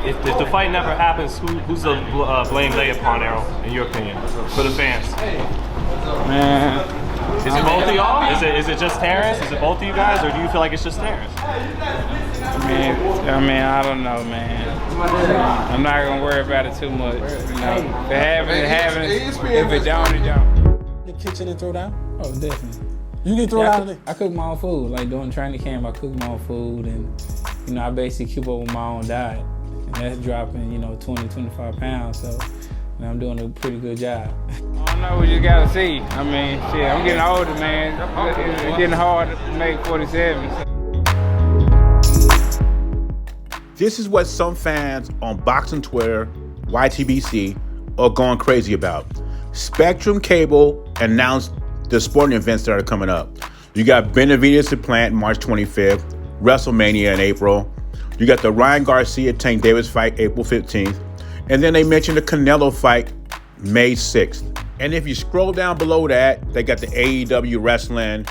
if the fight never happens, who's the blame lay upon, Errol, in your opinion, for the fans? Man, is it both of y'all? Is it just Terence? Is it both of you guys, or do you feel like it's just Terence? I mean, I don't know, man. I'm not gonna worry about it too much. You know, if it happens. If it don't, it don't. The kitchen and throw down? Oh, definitely. You can throw down. I cook my own food. Like during training camp, I cook my own food, and you know, I basically keep up with my own diet, and that's dropping, 20, 25 pounds. So, I'm doing a pretty good job. I don't know. We just gotta see. I mean, shit, I'm getting older, man. It's getting hard to make 47. This is what some fans on Boxing Twitter, YTBC, are going crazy about. Spectrum Cable announced the sporting events that are coming up. You got Benavidez to Plant March 25th, WrestleMania in April. You got the Ryan Garcia Tank Davis fight April 15th. And then they mentioned the Canelo fight May 6th. And if you scroll down below that, they got the AEW wrestling.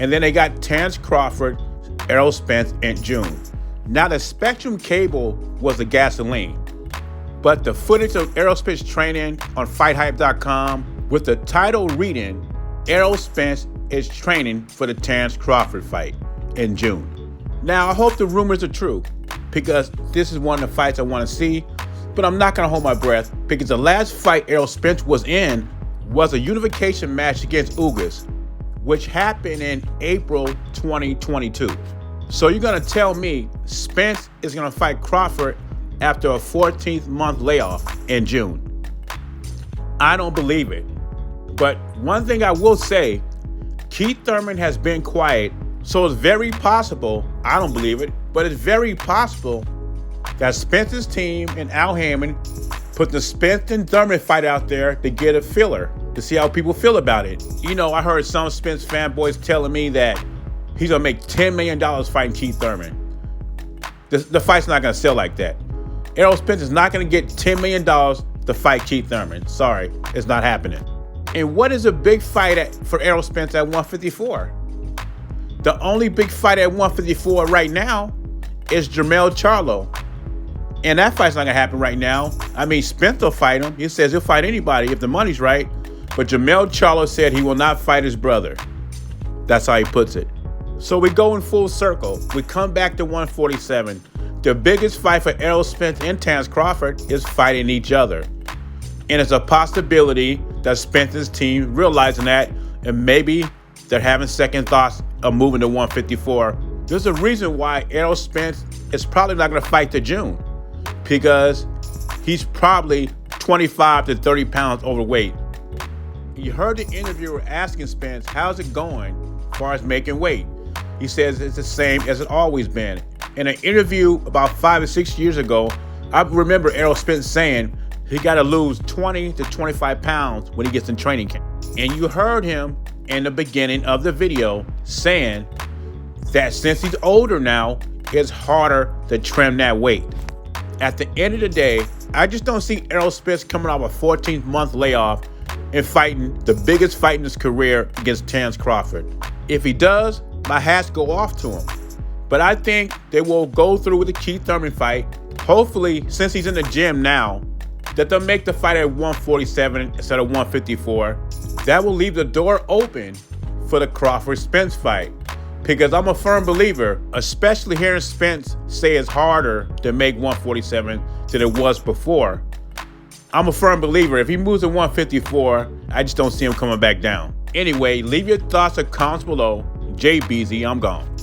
And then they got Terence Crawford, Errol Spence in June. Now the Spectrum Cable was the gasoline. But the footage of Errol Spence training on FightHype.com with the title reading, Errol Spence is training for the Terence Crawford fight in June. Now, I hope the rumors are true because this is one of the fights I want to see, but I'm not going to hold my breath because the last fight Errol Spence was in was a unification match against Ugas, which happened in April 2022. So you're going to tell me Spence is going to fight Crawford after a 14th month layoff in June? I don't believe it. But one thing I will say, Keith Thurman has been quiet, so it's very possible, I don't believe it, but it's very possible that Spence's team and Al Hammond put the Spence and Thurman fight out there to get a filler, to see how people feel about it. I heard some Spence fanboys telling me that he's going to make $10 million fighting Keith Thurman. The fight's not going to sell like that. Errol Spence is not going to get $10 million to fight Keith Thurman. Sorry, it's not happening. And what is a big fight for Errol Spence at 154? The only big fight at 154 right now is Jermell Charlo. And that fight's not going to happen right now. I mean, Spence will fight him. He says he'll fight anybody if the money's right. But Jermell Charlo said he will not fight his brother. That's how he puts it. So we go in full circle. We come back to 147. The biggest fight for Errol Spence and Terence Crawford is fighting each other. And it's a possibility that Spence's team realizing that, and maybe they're having second thoughts of moving to 154. There's a reason why Errol Spence is probably not going to fight to June, because he's probably 25 to 30 pounds overweight. You heard the interviewer asking Spence, how's it going as far as making weight? He says it's the same as it always been. In an interview about 5 or 6 years ago, I remember Errol Spence saying he got to lose 20 to 25 pounds when he gets in training camp. And you heard him in the beginning of the video saying that since he's older now, it's harder to trim that weight. At the end of the day, I just don't see Errol Spence coming off a 14th month layoff and fighting the biggest fight in his career against Terence Crawford. If he does, my hats go off to him. But I think they will go through with the Keith Thurman fight. Hopefully, since he's in the gym now, that they'll make the fight at 147 instead of 154. That will leave the door open for the Crawford-Spence fight. Because I'm a firm believer, especially hearing Spence say it's harder to make 147 than it was before. I'm a firm believer. If he moves to 154, I just don't see him coming back down. Anyway, leave your thoughts or comments below. JBZ, I'm gone.